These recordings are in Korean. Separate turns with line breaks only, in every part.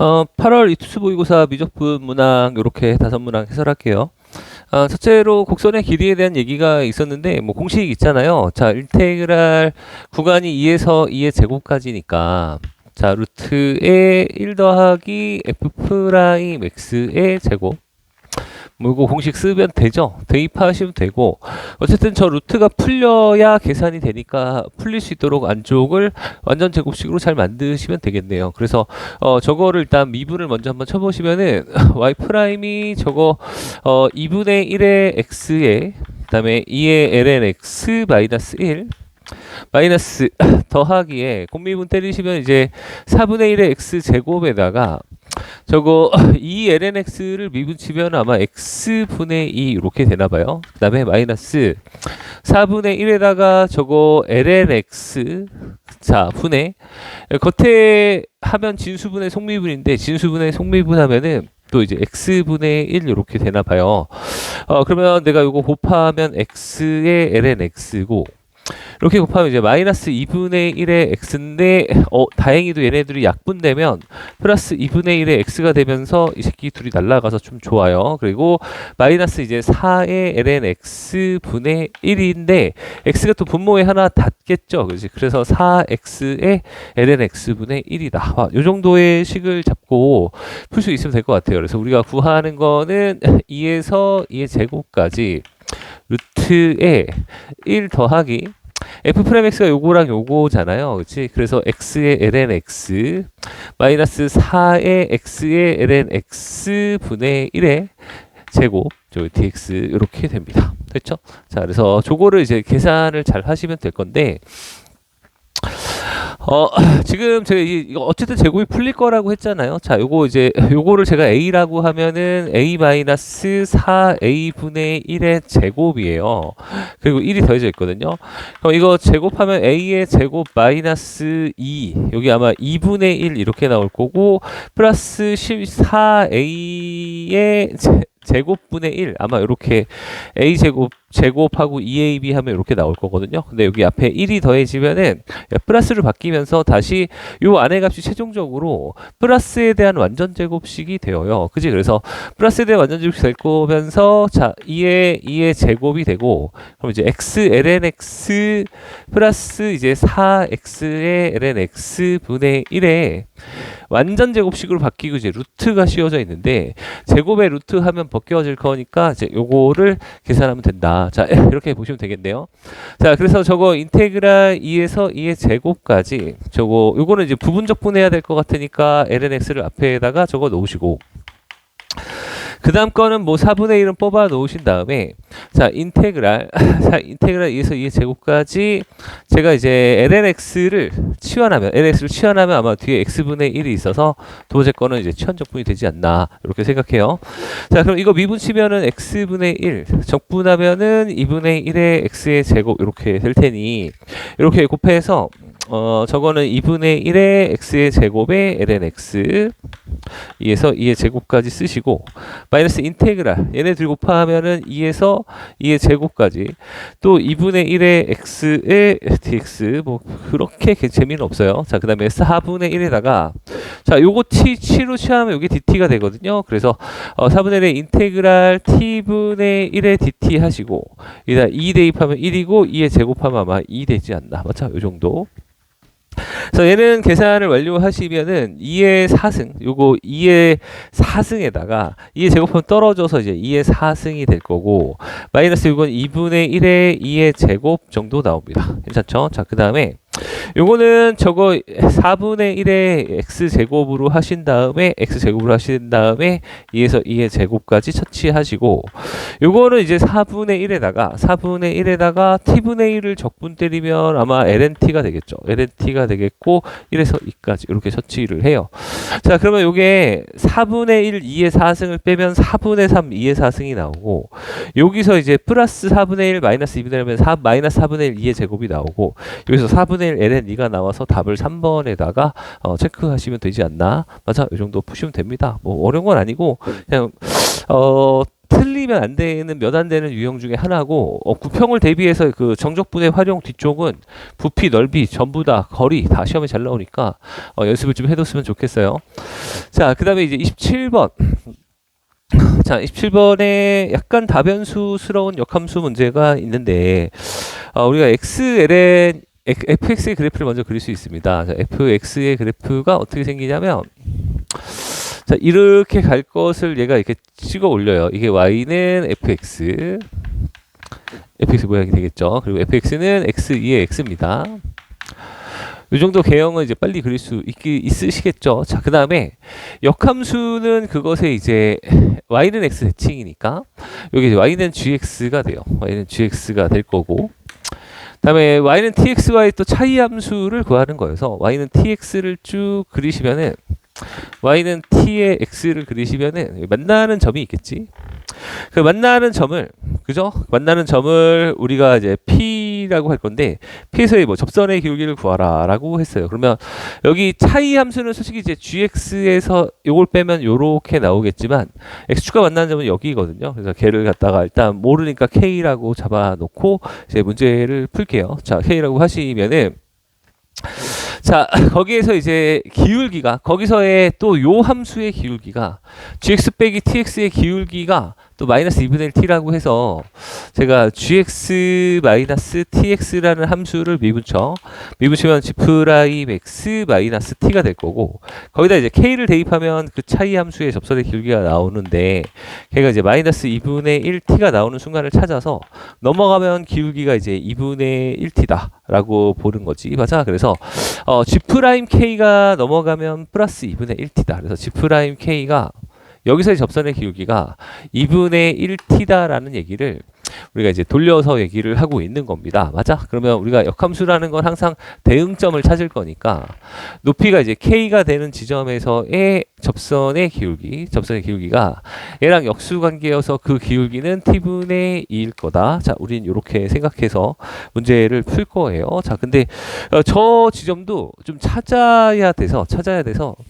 8월 이투스 모의고사 미적분 문항 요렇게 5문항 해설할게요. 첫째로 곡선의 길이에 대한 얘기가 있었는데 뭐 공식 있잖아요. 자, 인테그랄 구간이 2에서 2의 제곱까지니까 자, 루트의 1 더하기 f 프라임 x의 제곱 뭐 이거 공식 쓰면 되죠. 대입하시면 되고 어쨌든 저 루트가 풀려야 계산이 되니까 풀릴 수 있도록 안쪽을 완전 제곱식으로 잘 만드시면 되겠네요. 그래서 저거를 일단 미분을 먼저 한번 쳐보시면은 y 프라임이 저거 2분의 1의 x에 그다음에 2의 ln x 마이너스 1 마이너스 더하기에 곱미분 때리시면 이제 4분의 1의 x 제곱에다가 저거 2lnx를 미분치면 아마 x분의 2 이렇게 되나봐요. 그 다음에 마이너스 4분의 1에다가 저거 lnx 자 분의 겉에 하면 진수분의 속미분인데 진수분의 속미분 하면은 또 이제 x분의 1 이렇게 되나봐요. 그러면 내가 이거 곱하면 x의 lnx고 이렇게 곱하면 이제 마이너스 2분의 1의 x인데 다행히도 얘네들이 약분되면 플러스 2분의 1의 x가 되면서 이 새끼 둘이 날아가서 좀 좋아요. 그리고 마이너스 이제 4의 ln x분의 1인데 x가 또 분모에 하나 닿겠죠. 그렇지? 그래서 4x의 ln x분의 1이다. 이 정도의 식을 잡고 풀 수 있으면 될 것 같아요. 그래서 우리가 구하는 거는 2에서 2의 제곱까지 루트에 1 더하기 f 프라임 x가 요거랑 요거잖아요. 그렇지? 그래서 x의 ln x 마이너스 4의 x의 ln x 분의 1의 제곱 저 dx 이렇게 됩니다. 됐죠? 자, 그래서 저거를 이제 계산을 잘 하시면 될 건데 지금 제가 이거 어쨌든 제곱이 풀릴 거라고 했잖아요. 자, 요거 이제 요거를 제가 a라고 하면은 a 마이너스 4a 분의 1의 제곱이에요. 그리고 1이 더해져 있거든요. 그럼 이거 제곱하면 a의 제곱 마이너스 2 여기 아마 2분의 1 이렇게 나올 거고 플러스 14a의 제곱분의 1 아마 이렇게 a 제곱하고 2ab 하면 이렇게 나올 거거든요. 근데 여기 앞에 1이 더해지면은 플러스를 바뀌면서 다시 요 안의 값이 최종적으로 플러스에 대한 완전 제곱식이 되어요. 그지? 그래서 플러스에 대한 완전 제곱식이 될 거면서 자 2의 제곱이 되고 그럼 이제 x ln x 플러스 이제 4x의 ln x 분의 1에 완전 제곱식으로 바뀌고 이제 루트가 씌워져 있는데 제곱에 루트 하면 벗겨질 거니까 이제 요거를 계산하면 된다. 자, 이렇게 보시면 되겠네요. 자, 그래서 저거 인테그랄 2에서 2의 제곱까지 저거 요거는 이제 부분적 분해해야 될 것 같으니까 lnx를 앞에다가 적어 놓으시고 그 다음 거는 뭐 4분의 1은 뽑아 놓으신 다음에 자 인테그랄 2에서 2의 제곱까지 제가 이제 lnx를 치환하면 아마 뒤에 x분의 1이 있어서 두 번째 거는 이제 치환 적분이 되지 않나 이렇게 생각해요. 자 그럼 이거 미분치면은 x분의 1 적분하면은 2분의 1의 x의 제곱 이렇게 될 테니 이렇게 곱해서 저거는 2분의 1의 x의 제곱에 lnx 2에서 2의 제곱까지 쓰시고 마이너스 인테그랄 얘네 둘 곱하면은 2에서 2의 제곱까지 또 2분의 1의 x의 dx 뭐 그렇게 재미는 없어요. 자, 그 다음에 4분의 1에다가 자 요거 t로 취하면 여기 dt가 되거든요. 그래서 4분의 1의 인테그랄 t분의 1의 dt 하시고 이다 2 대입하면 1이고 2의 제곱하면 아마 2 되지 않나. 맞죠? 요 정도. 그래서 얘는 계산을 완료하시면은 2의 4승, 요거 2의 4승에다가 2의 제곱하면 떨어져서 이제 2의 4승이 될 거고 마이너스 이건 2분의 1의 2의 제곱 정도 나옵니다. 괜찮죠? 자, 그 다음에 요거는 저거 4분의 1의 x제곱으로 하신 다음에 2에서 2의 제곱까지 처치하시고 요거는 이제 4분의 1에다가 t분의 1을 적분 때리면 아마 lnt가 되겠죠. lnt가 되겠고 1에서 2까지 이렇게 처치를 해요. 자, 그러면 요게 4분의 1 2의 4승을 빼면 4분의 3 2의 4승이 나오고 여기서 이제 플러스 4분의 1 마이너스 2분의 1 하면 마이너스 4분의 1 2의 제곱이 나오고 여기서 4분의 1 ln이가 나와서 답을 3번에다가 체크하시면 되지 않나. 맞아, 이 정도 푸시면 됩니다. 뭐 어려운 건 아니고 그냥 틀리면 안 되는 몇 안 되는 유형 중에 하나고 구평을 대비해서 그 정적분의 활용 뒤쪽은 부피, 넓이 전부 다 거리 다 시험에 잘 나오니까 연습을 좀 해뒀으면 좋겠어요. 자, 그 다음에 이제 27번. 자, 27번에 약간 다변수스러운 역함수 문제가 있는데 우리가 XLN fx의 그래프를 먼저 그릴 수 있습니다. 자, fx의 그래프가 어떻게 생기냐면 자, 이렇게 갈 것을 얘가 이렇게 찍어 올려요. 이게 y는 fx 모양이 되겠죠. 그리고 fx는 x2의 x입니다. 이 정도 개형은 이제 빨리 그릴 수 있으시겠죠. 자, 그 다음에 역함수는 그것에 이제 y는 x 대칭이니까 여기 이제 y는 gx가 돼요. y는 gx가 될 거고, 다음에 y는 tx와의 또 차이 함수를 구하는 거여서 y는 tx를 쭉 그리시면은 y는 t의 x를 그리시면은 만나는 점이 있겠지. 그 만나는 점을, 그죠? 만나는 점을 우리가 이제 P라고 할 건데, P에서의 뭐 접선의 기울기를 구하라 라고 했어요. 그러면 여기 차이 함수는 솔직히 이제 GX에서 요걸 빼면 요렇게 나오겠지만, X축과 만나는 점은 여기거든요. 그래서 걔를 갖다가 일단 모르니까 K라고 잡아놓고 이제 문제를 풀게요. 자, K라고 하시면은, 자, 거기에서 이제 기울기가, 거기서의 또 요 함수의 기울기가 gx 빼기 tx의 기울기가 또 마이너스 2분의 1 t라고 해서 제가 gx 마이너스 tx라는 함수를 미분치면 g 프라임 x 마이너스 t가 될 거고, 거기다 이제 k를 대입하면 그 차이 함수의 접선의 기울기가 나오는데, 걔가 이제 마이너스 2분의 1 t가 나오는 순간을 찾아서 넘어가면 기울기가 이제 2분의 1 t다 라고 보는 거지. 맞아. 그래서 g 프라임 k가 넘어가면 플러스 2분의 1 t다. 그래서 g 프라임 k가 여기서의 접선의 기울기가 2분의 1 t다라는 얘기를 우리가 이제 돌려서 얘기를 하고 있는 겁니다. 맞아? 그러면 우리가 역함수라는 건 항상 대응점을 찾을 거니까 높이가 이제 k가 되는 지점에서의 접선의 기울기가 얘랑 역수관계여서 그 기울기는 t분의 2일 거다. 자, 우린 이렇게 생각해서 문제를 풀 거예요. 자, 근데 저 지점도 좀 찾아야 돼서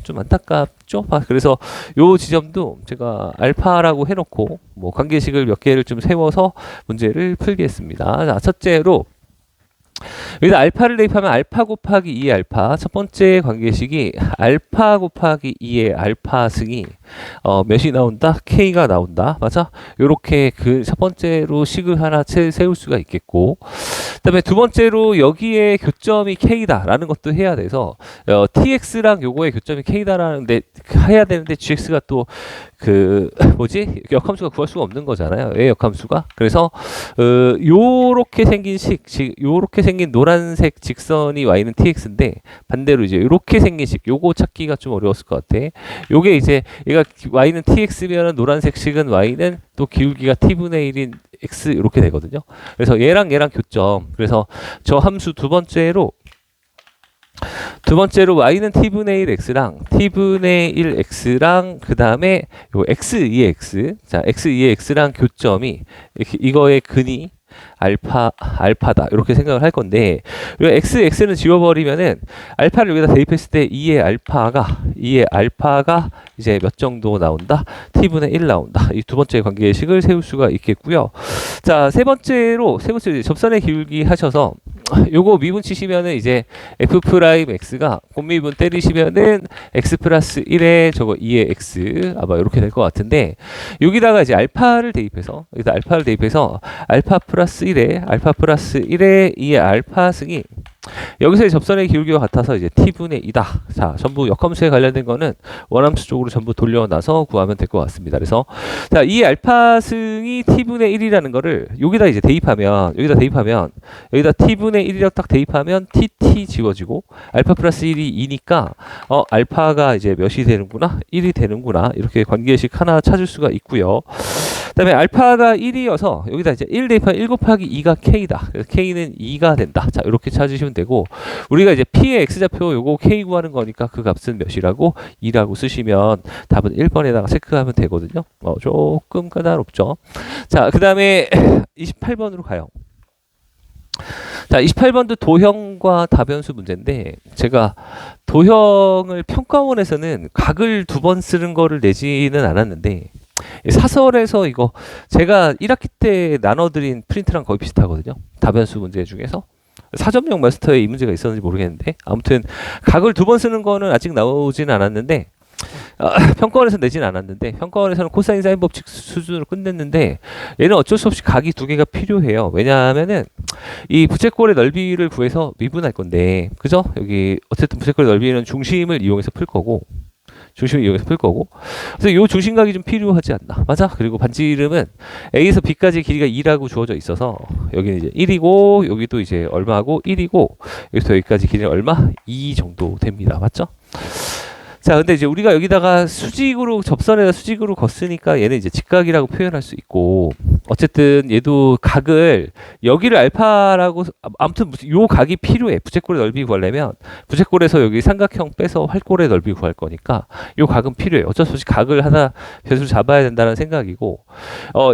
좀 안타깝죠? 그래서 요 지점도 제가 알파라고 해놓고 뭐 관계식을 몇 개를 좀 세워서 문제를 풀겠습니다. 자, 첫째로 여기다 알파를 대입하면 알파 곱하기 2의 알파, 첫 번째 관계식이 알파 곱하기 2의 알파 승이 몇이 나온다? K가 나온다. 맞아? 요렇게 그 첫 번째로 식을 하나 세울 수가 있겠고, 그 다음에 두 번째로 여기에 교점이 K다 라는 것도 해야 돼서 TX랑 요거의 교점이 K다라는데 해야 되는데 GX가 또 그 뭐지? 역함수가 구할 수가 없는 거잖아요. 왜 역함수가? 그래서 요렇게 생긴 요렇게 생긴 노란색 직선이 y는 tx인데, 반대로 이제 요렇게 생긴 요거 찾기가 좀 어려웠을 것 같아. 요게 이제 얘가 y는 tx면 노란색 식은 y는 또 기울기가 t분의 1인 x 이렇게 되거든요. 그래서 얘랑 교점. 그래서 저 함수 두 번째로 y는 t분의 1x랑 t분의 1x랑 그 다음에 요 x2의 x, 자 x2의 x랑 교점이 이거의 근이 알파다 이렇게 생각을 할 건데, x는 지워버리면은 알파를 여기다 대입했을 때 2의 알파가 이제 몇 정도 나온다? t분의 1 나온다. 이 두 번째 관계식을 세울 수가 있겠고요. 자, 세 번째 접선의 기울기 하셔서 요거 미분 치시면은 이제 f 프라임 x가 곱미분 때리시면은 x 플러스 1에 저거 2의 x 아마 이렇게 될 것 같은데, 여기다가 이제 알파를 대입해서 알파 플러스 1에 2의 알파 승이 여기서의 접선의 기울기와 같아서 이제 t분의 2다. 자, 전부 역함수에 관련된 거는 원함수 쪽으로 전부 돌려놔서 구하면 될 것 같습니다. 그래서 자, 이 알파 승이 t분의 1이라는 거를 여기다 이제 대입하면 여기다 t분의 1이라고 딱 대입하면 tt 지워지고 알파 플러스 1이 2니까 알파가 이제 몇이 되는구나? 1이 되는구나. 이렇게 관계식 하나 찾을 수가 있고요. 그다음에 알파가 1이어서 여기다 이제 1 대입하면 1 곱하기 2가 k다. 그래서 k는 2가 된다. 자, 이렇게 찾으시면 되고, 우리가 이제 p의 x좌표 요거 k 구하는 거니까 그 값은 몇이라고? 2라고 쓰시면 답은 1번에다가 체크하면 되거든요. 조금 까다롭죠. 자, 그다음에 28번으로 가요. 자, 28번도 도형과 다변수 문제인데, 제가 도형을 평가원에서는 각을 두 번 쓰는 거를 내지는 않았는데, 사설에서 이거 제가 1학기 때 나눠드린 프린트랑 거의 비슷하거든요. 다변수 문제 중에서. 4점용 마스터에 이 문제가 있었는지 모르겠는데 아무튼 각을 두 번 쓰는 거는 아직 나오지는 않았는데 평가원에서 내진 않았는데 평가원에서는 코사인 사인 법칙 수준으로 끝냈는데 얘는 어쩔 수 없이 각이 두 개가 필요해요. 왜냐하면은 이 부채꼴의 넓이를 구해서 미분할 건데 그죠? 여기 어쨌든 부채꼴의 넓이는 중심을 이용해서 풀 거고 그래서 이 중심각이 좀 필요하지 않나. 맞아. 그리고 반지름은 A에서 B까지 길이가 2라고 주어져 있어서 여기는 이제 1이고 여기도 이제 얼마고 1이고 여기서 여기까지 길이는 얼마? 2 정도 됩니다. 맞죠? 자, 근데 이제 우리가 여기다가 수직으로 접선에다 수직으로 걷으니까 얘는 이제 직각이라고 표현할 수 있고 어쨌든 얘도 각을 여기를 알파라고 아무튼 무슨 요 각이 필요해. 부채꼴의 넓이 구하려면 부채꼴에서 여기 삼각형 빼서 활꼴의 넓이 구할 거니까 요 각은 필요해. 어쩔 수 없이 각을 하나 배수로 잡아야 된다는 생각이고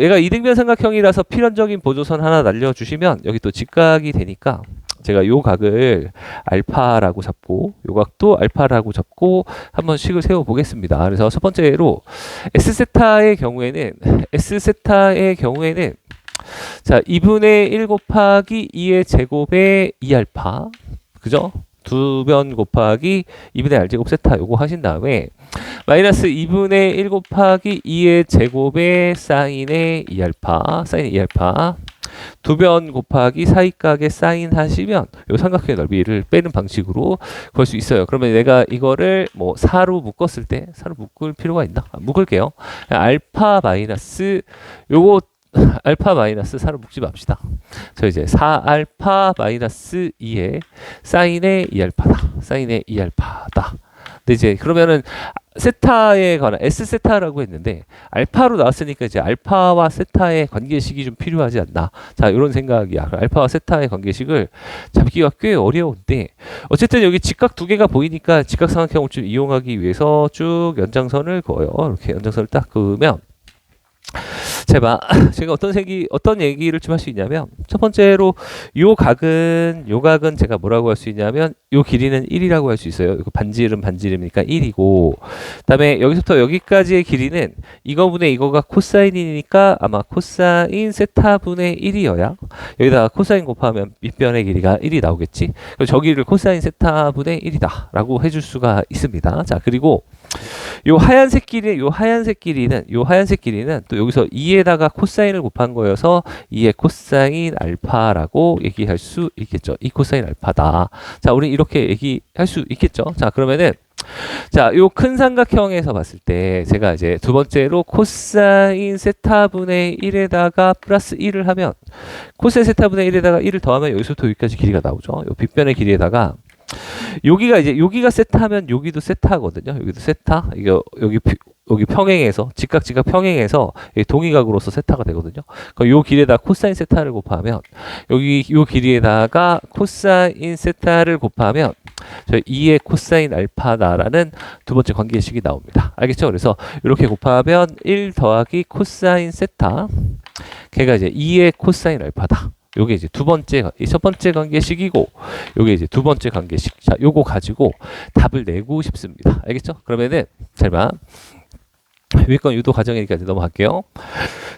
얘가 이등변 삼각형이라서 필연적인 보조선 하나 날려주시면 여기 또 직각이 되니까 제가 요 각을 알파라고 잡고 요 각도 알파라고 잡고 한번 식을 세워 보겠습니다. 그래서 첫 번째로 S세타의 경우에는 자 2분의 1 곱하기 2의 제곱에 2알파 그죠? 두 변 곱하기 2분의 r제곱 세타 요거 하신 다음에 마이너스 2분의 1 곱하기 2의 제곱에 사인의 2알파 두 변 곱하기 사이각의 사인 하시면 요 삼각형의 넓이를 빼는 방식으로 구할 수 있어요. 그러면 내가 이거를 뭐 4로 묶었을 때 4로 묶을 필요가 있나? 묶을게요. 알파 마이너스 요거 알파 마이너스 4로 묶지 맙시다. 저 이제 4알파 마이너스 2의 사인의 2알파다. 사인의 2알파다. 근데 이제 그러면은 세타에 관한 S세타라고 했는데 알파로 나왔으니까 이제 알파와 세타의 관계식이 좀 필요하지 않나. 자, 이런 생각이야. 알파와 세타의 관계식을 잡기가 꽤 어려운데 어쨌든 여기 직각 두 개가 보이니까 직각삼각형을 좀 이용하기 위해서 쭉 연장선을 그어요. 이렇게 연장선을 딱 그으면 제가 어떤 얘기를 좀 할 수 있냐면 첫 번째로 요 각은 제가 뭐라고 할 수 있냐면 요 길이는 1이라고 할 수 있어요. 이거 반지름이니까 1이고 그다음에 여기서부터 여기까지의 길이는 이거분의 이거가 코사인이니까 아마 코사인 세타분의 1이어야 여기다가 코사인 곱하면 밑변의 길이가 1이 나오겠지. 그럼 저기를 코사인 세타분의 1이다 라고 해줄 수가 있습니다. 자, 그리고 요 하얀색 길이는 또 여기서 2에다가 코사인을 곱한 거여서 2의 코사인 알파라고 얘기할 수 있겠죠. 이 코사인 알파다. 자, 우리 이렇게 얘기할 수 있겠죠. 자, 그러면은 자, 요 큰 삼각형에서 봤을 때 제가 이제 두 번째로 코사인 세타분의 1에다가 플러스 1을 하면 코사인 세타분의 1에다가 1을 더하면 여기서부터 여기까지 길이가 나오죠. 요 빗변의 길이에다가 여기가 세타면 여기도 세타거든요. 여기도 세타. 이거 여기 평행해서 직각 평행해서 동의각으로서 세타가 되거든요. 그럼 요 길에다 코사인 세타를 곱하면 여기 요 길이에다가 코사인 세타를 곱하면 저희 2의 코사인 알파다라는 두 번째 관계식이 나옵니다. 알겠죠? 그래서 이렇게 곱하면 1 더하기 코사인 세타 걔가 이제 2의 코사인 알파다. 요게 이제 첫 번째 관계식이고 요게 이제 두 번째 관계식. 자, 요거 가지고 답을 내고 싶습니다. 알겠죠? 그러면은 잘 봐. 위에 건 유도 과정이니까 이제 넘어갈게요.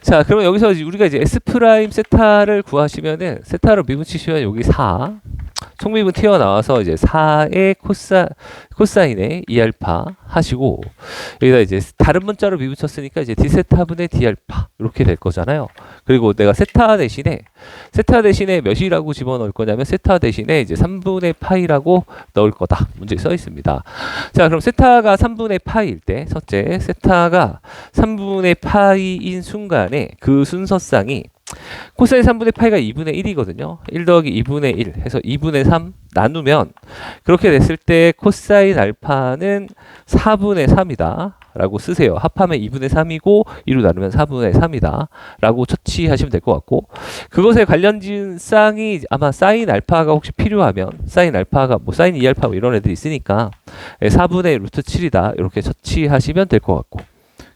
자, 그러면 여기서 우리가 이제 S 프라임 세타를 구하시면은 세타로 미분치시면 여기 4 총미분 튀어나와서 이제 4의 코사인의 2알파 하시고 여기다 이제 다른 문자로 미분쳤으니까 이제 D세타분의 D알파 이렇게 될 거잖아요. 그리고 내가 세타 대신에 몇이라고 집어넣을 거냐면 세타 대신에 이제 3분의 파이라고 넣을 거다. 문제에 써 있습니다. 자, 그럼 세타가 3분의 파이일 때 첫째 세타가 3분의 파이인 순간에 그 순서상이 코사인 3분의 파이가 2분의 1이거든요. 1 더하기 2분의 1 해서 2분의 3 나누면 그렇게 됐을 때 코사인 알파는 4분의 3이다 라고 쓰세요. 합하면 2분의 3이고 2로 나누면 4분의 3이다 라고 처치하시면 될 것 같고 그것에 관련된 쌍이 아마 사인 알파가 혹시 필요하면 사인 알파가 뭐 사인 2알파 뭐 이런 애들이 있으니까 4분의 루트 7이다 이렇게 처치하시면 될 것 같고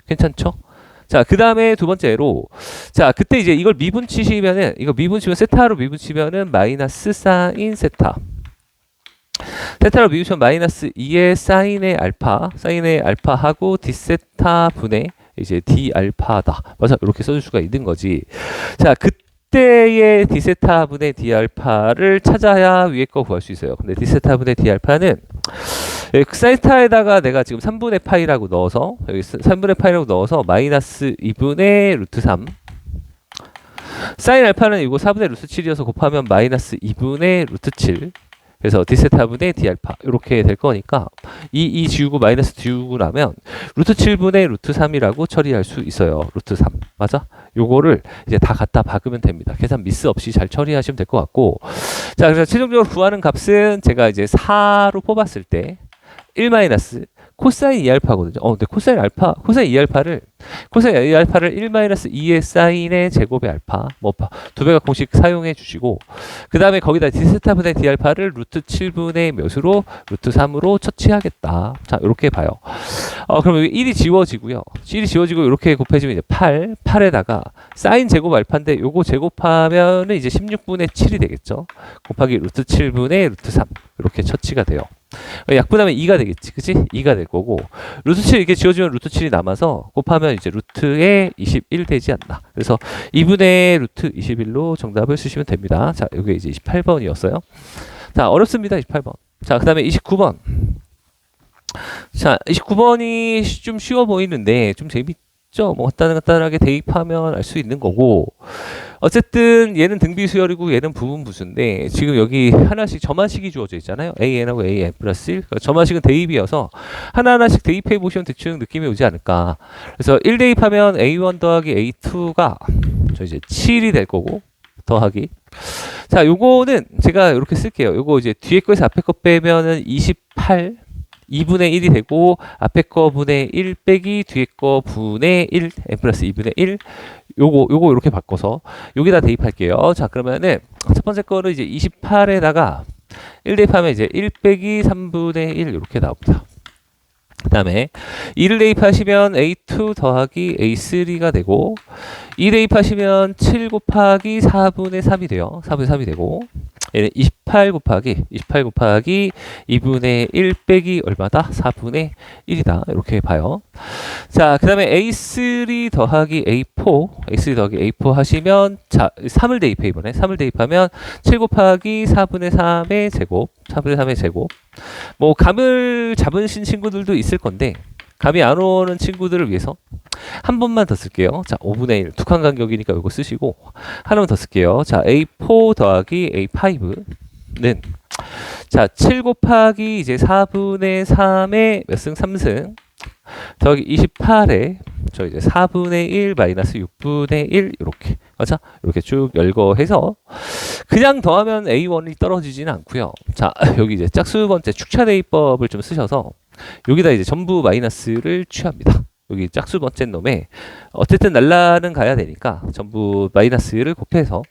괜찮죠? 자, 그 다음에 두 번째로 자, 그때 이제 이걸 미분치시면은 세타로 미분치면은 마이너스 사인 세타로 미분치면 마이너스 2의 사인의 알파하고 D세타 분의 이제 D 알파다. 맞아. 이렇게 써줄 수가 있는 거지. 자, 그때의 D 세타분의 D 알파를 찾아야 위에 거 구할 수 있어요. 근데 D 세타분의 D 알파는 사이타에다가 내가 지금 3분의 파이라고 넣어서 여기 3분의 파이라고 넣어서 마이너스 2분의 루트 3 사인 알파는 이거 4분의 루트 7이어서 곱하면 마이너스 2분의 루트 7 그래서 D세타분의 D알파 이렇게 될 거니까 이 지우고 마이너스 지우고 나면 루트 7분의 루트 3이라고 처리할 수 있어요. 루트 3 맞아? 요거를 이제 다 갖다 박으면 됩니다. 계산 미스 없이 잘 처리하시면 될 것 같고 자 그래서 최종적으로 구하는 값은 제가 이제 4로 뽑았을 때 1 마이너스 코사인 2알파거든요. 근데 코사인 2알파를 1 마이너스 2의 사인의 제곱의 알파 뭐 두 배각 공식 사용해 주시고 그 다음에 거기다 D세타분의 D알파를 루트 7분의 몇으로 루트 3으로 처치하겠다. 자 이렇게 봐요. 그럼 여기 1이 지워지고요. 1이 지워지고 이렇게 곱해지면 이제 8에다가 사인 제곱 알파인데 요거 제곱하면은 이제 16분의 7이 되겠죠. 곱하기 루트 7분의 루트 3 이렇게 처치가 돼요. 약분하면 2가 되겠지. 그치? 2가 될 거고 루트 7 이렇게 지워지면 루트 7이 남아서 곱하면 이제 루트에 21 되지 않나. 그래서 2분의 루트 21로 정답을 쓰시면 됩니다. 자, 이게 이제 28번이었어요. 자, 어렵습니다. 28번. 자, 그 다음에 29번. 자, 29번이 좀 쉬워 보이는데 좀 재밌죠? 뭐 간단하게 대입하면 알 수 있는 거고 어쨌든 얘는 등비 수열이고 얘는 부분 부수인데 지금 여기 하나씩 점화식이 주어져 있잖아요. AN하고 AN 플러스 1 점화식은 대입이어서 하나하나씩 대입해 보시면 대충 느낌이 오지 않을까. 그래서 1 대입하면 A1 더하기 A2가 저 이제 7이 될 거고 더하기 자 요거는 제가 이렇게 쓸게요. 요거 이제 뒤에 거에서 앞에 거 빼면은 28 2분의 1이 되고 앞에 거 분의 1 빼기 뒤에 거 분의 1 n 플러스 2분의 1 요거 이렇게 바꿔서 여기다 대입할게요. 자 그러면은 첫 번째 거를 이제 28에다가 1 대입하면 이제 1 빼기 3분의 1 이렇게 나옵니다. 그 다음에 2를 대입하시면 A2 더하기 A3가 되고 2 대입하시면 7 곱하기 4분의 3이 돼요. 4분의 3이 되고 얘는 28 곱하기 2분의 1 빼기 얼마다? 4분의 1이다. 이렇게 봐요. 자, 그 다음에 A3 더하기 A4 하시면 자, 3을 대입해 이번에 3을 대입하면 7 곱하기 4분의 3의 제곱 4분의 3의 제곱 뭐 감을 잡으신 친구들도 있을 건데 감이 안 오는 친구들을 위해서 한 번만 더 쓸게요. 자, 5분의 1 두 칸 간격이니까 이거 쓰시고 하나만 더 쓸게요. 자, A4 더하기 A5는 자, 7 곱하기 이제 4분의 3의 몇 승? 3승 더하기 28에 저 이제 4분의 1 마이너스 6분의 1 이렇게 맞아? 이렇게 쭉 열거해서 그냥 더하면 A1이 떨어지지는 않고요. 자, 여기 이제 짝수 번째 축차 대입법을 좀 쓰셔서 여기다 이제 전부 마이너스를 취합니다. 여기 짝수 번째 놈에 어쨌든 날라는 가야 되니까 전부 마이너스를 곱해서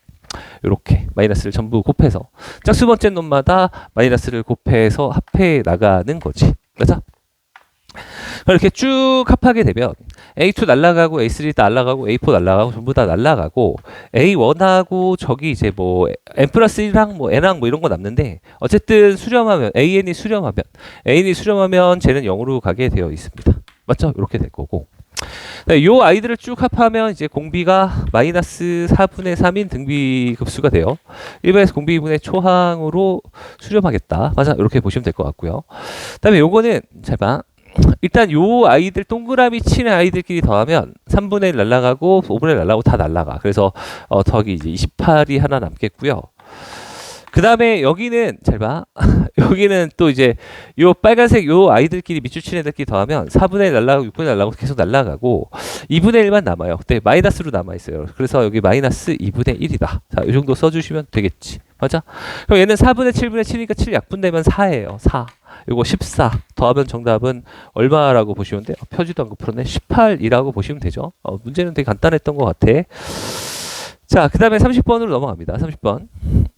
이렇게 마이너스를 전부 곱해서 짝수 번째 놈마다 마이너스를 곱해서 합해 나가는 거지. 맞아? 이렇게 쭉 합하게 되면 A2 날라가고 A3 날라가고 A4 날라가고 전부 다 날라가고 A1하고 저기 이제 뭐 N 플러스 1이랑 뭐 N랑 뭐 이런 거 남는데 어쨌든 수렴하면 AN이 수렴하면 쟤는 0으로 가게 되어 있습니다. 맞죠? 이렇게 될 거고 요 아이들을 쭉 합하면 이제 공비가 마이너스 4분의 3인 등비 급수가 돼요. 일반에서 공비분의 초항으로 수렴하겠다. 맞아? 이렇게 보시면 될 것 같고요. 그 다음에 요거는 잘 봐. 일단 요 아이들 동그라미 치는 아이들끼리 더하면 3분의 1 날라가고 5분의 1 날라가고 다 날라가. 그래서 더하기 이제 28이 하나 남겠고요. 그 다음에 여기는 잘 봐. 여기는 또 이제 요 빨간색 요 아이들끼리 밑줄 치는 애들끼리 더하면 4분의 1 날라가고 6분의 1 날라가고 계속 날라가고 2분의 1만 남아요. 그때 마이너스로 남아있어요. 그래서 여기 마이너스 2분의 1이다. 자, 이 정도 써주시면 되겠지. 맞아? 그럼 얘는 4분의 7분의 7이니까 7 약분되면 4예요. 4. 요거 14 더하면 정답은 얼마라고 보시면 돼요? 펴지도 않고 풀었네. 18이라고 보시면 되죠. 문제는 되게 간단했던 것 같아. 자, 그 다음에 30번으로 넘어갑니다. 30번.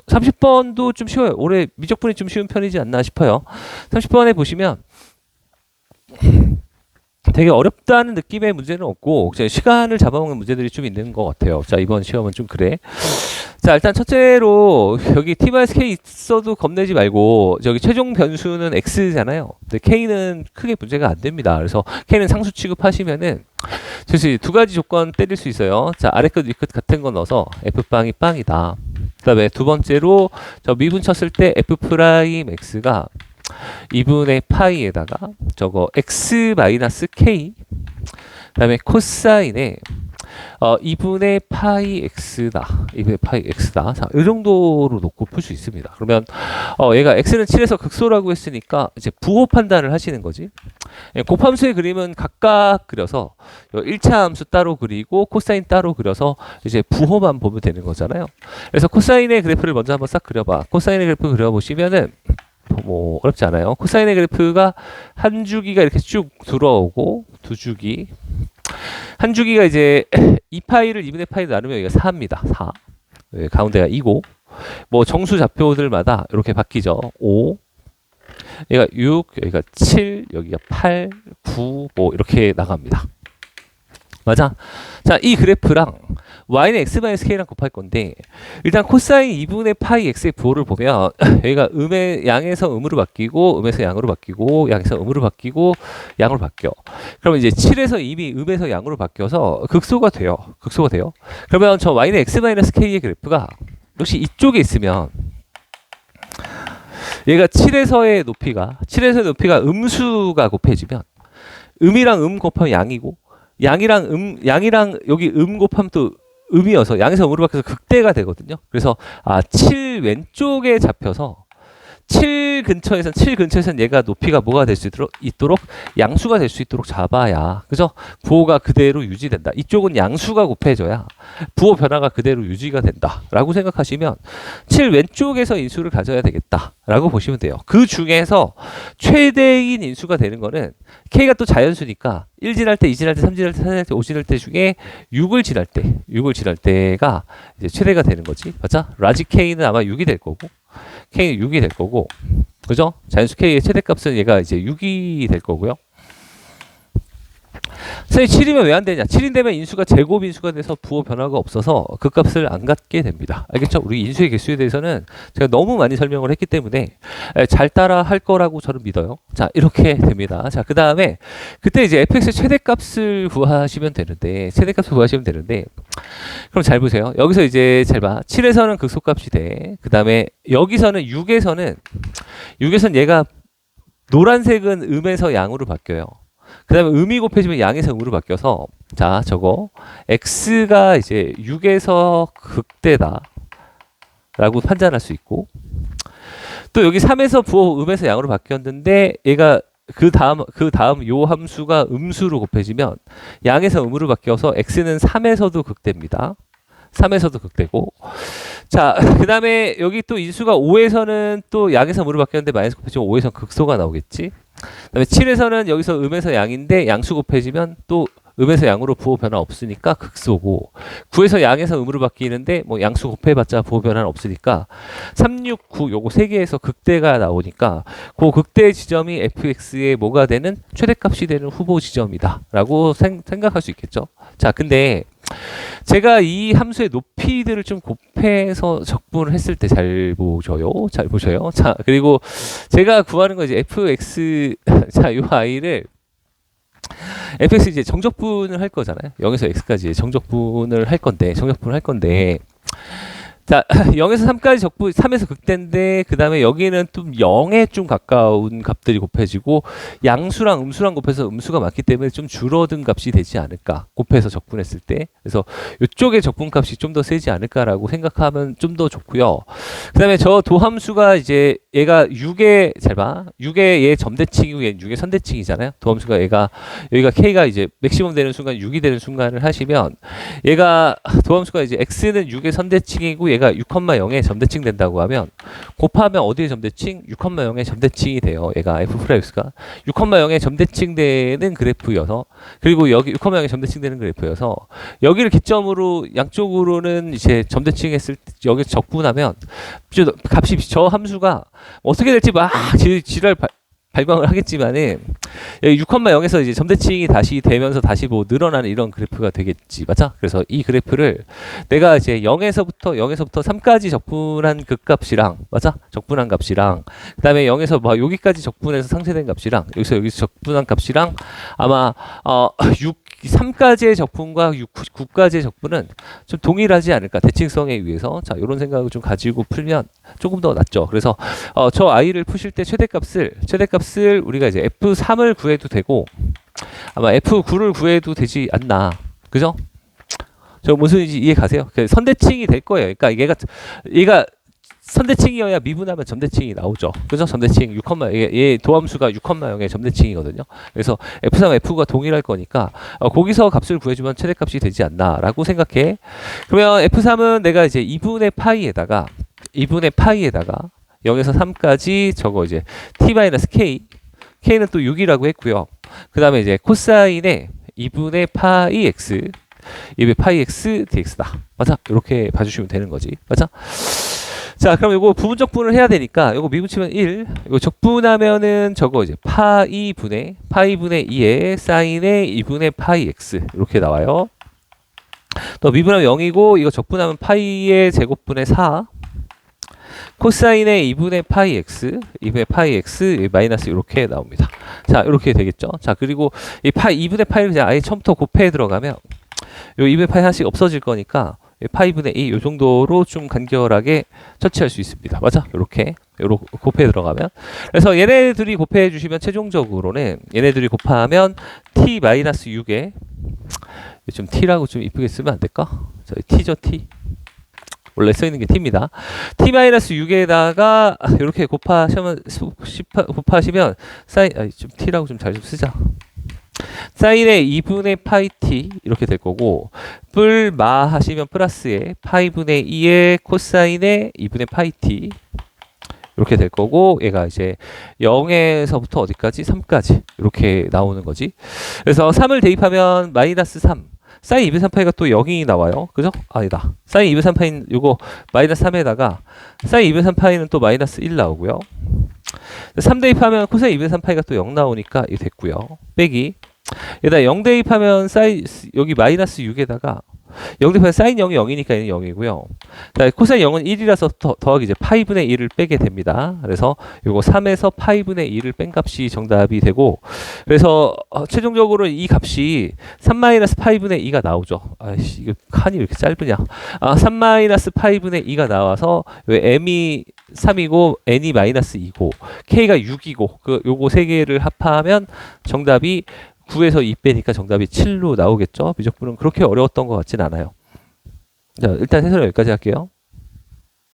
30번도 좀 쉬워요. 올해 미적분이 좀 쉬운 편이지 않나 싶어요. 30번에 보시면 되게 어렵다는 느낌의 문제는 없고 시간을 잡아먹는 문제들이 좀 있는 것 같아요. 자, 이번 시험은 좀 그래. 자, 일단 첫째로 여기 t-k 있어도 겁내지 말고 저기 최종 변수는 x잖아요. 근데 k는 크게 문제가 안 됩니다. 그래서 k는 상수 취급하시면은 즉시 두 가지 조건 때릴 수 있어요. 자, 아래 끝, 위 끝 같은 거 넣어서 F빵이 빵이다. 그 다음에 두 번째로 저 미분 쳤을 때 F 프라임 X가 2분의 파이에다가 저거 X 마이너스 K 그 다음에 코사인에 2분의 파이 X다. 2분의 파이 X다. 자, 이 정도로 놓고 풀 수 있습니다. 그러면 얘가 X는 7에서 극소라고 했으니까 이제 부호 판단을 하시는 거지. 예, 곱함수의 그림은 각각 그려서 1차 함수 따로 그리고 코사인 따로 그려서 이제 부호만 보면 되는 거잖아요. 그래서 코사인의 그래프를 먼저 한번 싹 그려봐. 코사인의 그래프 그려보시면은 뭐 어렵지 않아요. 코사인의 그래프가 한 주기가 이렇게 쭉 들어오고 두 주기 한 주기가 이제 2파이를 2분의 파이 나누면 여기가 4입니다. 4. 예, 가운데가 2고 뭐 정수 좌표들마다 이렇게 바뀌죠. 5 여기가 6 여기가 7 여기가 8 9 뭐 이렇게 나갑니다. 맞아? 자, 이 그래프랑 y는 x-k랑 곱할 건데 일단 코사인 2분의 파이 x의 부호를 보면 여기가 양에서 음으로 바뀌고 음에서 양으로 바뀌고 양에서 음으로 바뀌고 양으로 바뀌어. 그러면 이제 7에서 이미 음에서 양으로 바뀌어서 극소가 돼요. 극소가 돼요. 그러면 저 y는 x-k의 그래프가 역시 이쪽에 있으면 얘가 7에서의 높이가 음수가 곱해지면 음이랑 음 곱하면 양이고 양이랑 여기 곱하면 또 음이어서 양에서 음으로 바뀌어서 극대가 되거든요. 그래서 7 왼쪽에 잡혀서 7 근처에선 얘가 높이가 뭐가 될 수 있도록 양수가 될 수 있도록 잡아야 그죠? 부호가 그대로 유지된다. 이쪽은 양수가 곱해져야 부호 변화가 그대로 유지가 된다 라고 생각하시면 7 왼쪽에서 인수를 가져야 되겠다 라고 보시면 돼요. 그 중에서 최대인 인수가 되는 거는 K가 또 자연수니까 1 지날 때, 2 지날 때, 3 지날 때, 4 지날 때, 5 지날 때 중에 6을 지날 때가 이제 최대가 되는 거지. 맞아? 라지 K는 아마 6이 될 거고 K는 6이 될 거고 그죠? 자연수 K의 최대값은 얘가 이제 6이 될 거고요. 선생님 7이면 왜 안 되냐? 7인 되면 인수가 제곱 인수가 돼서 부호 변화가 없어서 그 값을 안 갖게 됩니다. 알겠죠? 우리 인수의 개수에 대해서는 제가 너무 많이 설명을 했기 때문에 잘 따라 할 거라고 저는 믿어요. 자, 이렇게 됩니다. 자, 그 다음에 그때 이제 fx의 최대값을 구하시면 되는데 그럼 잘 보세요. 여기서 이제 잘 봐. 7에서는 극소값이 돼. 그 다음에 여기서는 6에서는 얘가 노란색은 음에서 양으로 바뀌어요. 그 다음에 음이 곱해지면 양에서 음으로 바뀌어서 자, 저거 x가 이제 6에서 극대다 라고 판단할 수 있고 또 여기 3에서 부호 음에서 양으로 바뀌었는데 얘가 그 다음 요 함수가 음수로 곱해지면 양에서 음으로 바뀌어서 x는 3에서도 극대입니다. 3에서도 극대고 자, 그 다음에 여기 또 인수가 5에서는 또 양에서 음으로 바뀌었는데 마이너스 곱해지면 5에서는 극소가 나오겠지. 그 다음에 7에서는 여기서 음에서 양인데 양수 곱해지면 또 음에서 양으로 부호 변화 없으니까 극소고 9에서 양에서 음으로 바뀌는데 뭐 양수 곱해봤자 부호 변화는 없으니까 3, 6, 9 요거 세 개에서 극대가 나오니까 그 극대 지점이 fx의 뭐가 되는 최대값이 되는 후보 지점이다 라고 생각할 수 있겠죠. 자, 근데 제가 이 함수의 높이들을 좀 곱해서 적분을 했을 때 잘 보셔요. 자, 그리고 제가 구하는 건 이제 fx 자, 요 i를 fx 이제 정적분을 할 거잖아요. 0에서 x까지 정적분을 할 건데 자, 0에서 3까지 적분, 3에서 극대인데 그 다음에 여기는 좀 0에 좀 가까운 값들이 곱해지고 양수랑 음수랑 곱해서 음수가 많기 때문에 좀 줄어든 값이 되지 않을까 곱해서 적분했을 때. 그래서 이쪽의 적분값이 좀 더 세지 않을까라고 생각하면 좀 더 좋고요. 그 다음에 저 도함수가 이제 얘가 6의 잘 봐. 6의 얘 점대칭이고 얘는 6의 선대칭이잖아요. 도함수가 얘가 여기가 K가 이제 맥시멈 되는 순간 6이 되는 순간을 하시면 얘가 도함수가 이제 X는 6의 선대칭이고 얘가 6,0의 점대칭 된다고 하면 곱하면 어디의 점대칭? 6,0의 점대칭이 돼요. 얘가 F'X가 6,0의 점대칭 되는 그래프여서 그리고 여기 6,0의 점대칭 되는 그래프여서 여기를 기점으로 양쪽으로는 이제 점대칭 했을 때 여기서 적분하면 값이 저 함수가 어떻게 될지 막 지랄 발광을 하겠지만은 여기 6,0에서 이제 점대칭이 다시 되면서 다시 뭐 늘어나는 이런 그래프가 되겠지. 맞아? 그래서 이 그래프를 내가 이제 0에서부터 3까지 적분한 그 값이랑 맞아? 적분한 값이랑 그다음에 0에서 뭐 여기까지 적분해서 상쇄된 값이랑 여기서 적분한 값이랑 아마 6 3가지의 적분과 9가지의 적분은 좀 동일하지 않을까 대칭성에 의해서 자 이런 생각을 좀 가지고 풀면 조금 더 낫죠. 그래서 저 i를 푸실 때 최대값을 우리가 이제 f3을 구해도 되고 아마 f9를 구해도 되지 않나 그죠? 저 무슨 말인지 이해 가세요? 선대칭이 될 거예요. 그러니까 얘가 선대칭이어야 미분하면 점대칭이 나오죠. 그죠? 점대칭 6, 얘 도함수가 6,0의 점대칭이거든요. 그래서 F3, F가 동일할 거니까 거기서 값을 구해주면 최대값이 되지 않나라고 생각해. 그러면 F3은 내가 이제 2분의 파이에다가 0에서 3까지 저거 이제 t-k k는 또 6이라고 했고요. 그 다음에 이제 코사인의 2분의 파이 x 2분의 파이 x dx다. 맞아? 이렇게 봐주시면 되는 거지. 맞아? 자, 그럼 이거 부분 적분을 해야 되니까 이거 미분치면 1. 이거 적분하면은 저거 이제 파이 분의 2에 사인의 2분의 파이 x 이렇게 나와요. 또 미분하면 0이고 이거 적분하면 파이의 제곱분의 4 코사인의 2분의 파이 x 2분의 파이 x 마이너스 이렇게 나옵니다. 자, 이렇게 되겠죠. 자, 그리고 이 2분의 파이를 그냥 아예 처음부터 곱해 들어가면 요 2분의 파이 하나씩 없어질 거니까 파이분의 2 요 정도로 좀 간결하게 처치할 수 있습니다. 맞아? 요렇게 곱해 들어가면 그래서 얘네들이 곱해 주시면 최종적으로는 얘네들이 곱하면 t-6에 좀 t라고 좀 이쁘게 쓰면 안 될까? 자, t죠 t 원래 써있는 게 t입니다. t-6에다가 이렇게 곱하시면 사인 좀 t라고 좀 잘 좀 쓰자. 사인의 2분의 파이 t 이렇게 될 거고 뿔마 하시면 플러스에 파이분의 2의 코사인의 2분의 파이 t 이렇게 될 거고 얘가 이제 0에서부터 어디까지? 3까지 이렇게 나오는 거지. 그래서 3을 대입하면 마이너스 3 사인 2분의 3파이가 또 0이 나와요. 그죠? 아니다. 사인 2분의 3파이는 요거 마이너스 3에다가 사인 2분의 3파이는 또 마이너스 1 나오고요. 3 대입하면 코사인 2분의 3파이가 또 0 나오니까 이게 됐고요. 빼기 여기다 0 대입하면 여기 마이너스 6에다가 0 대입하면 사인 0이 0이니까 얘는 0이고요. 코사인 0은 1이라서 더하기 이제 파이분의 1을 빼게 됩니다. 그래서 요거 3에서 파이분의 1을 뺀 값이 정답이 되고 그래서 최종적으로 이 값이 3 마이너스 파이분의 2가 나오죠. 아이씨 이거 칸이 왜 이렇게 짧으냐. 3 마이너스 파이분의 2가 나와서 왜 m이 3이고 n이 마이너스 2고 k가 6이고 요거 세 개를 합하면 정답이 9에서 2 빼니까 정답이 7로 나오겠죠. 미적분은 그렇게 어려웠던 것 같진 않아요. 자, 일단 해설은 여기까지 할게요.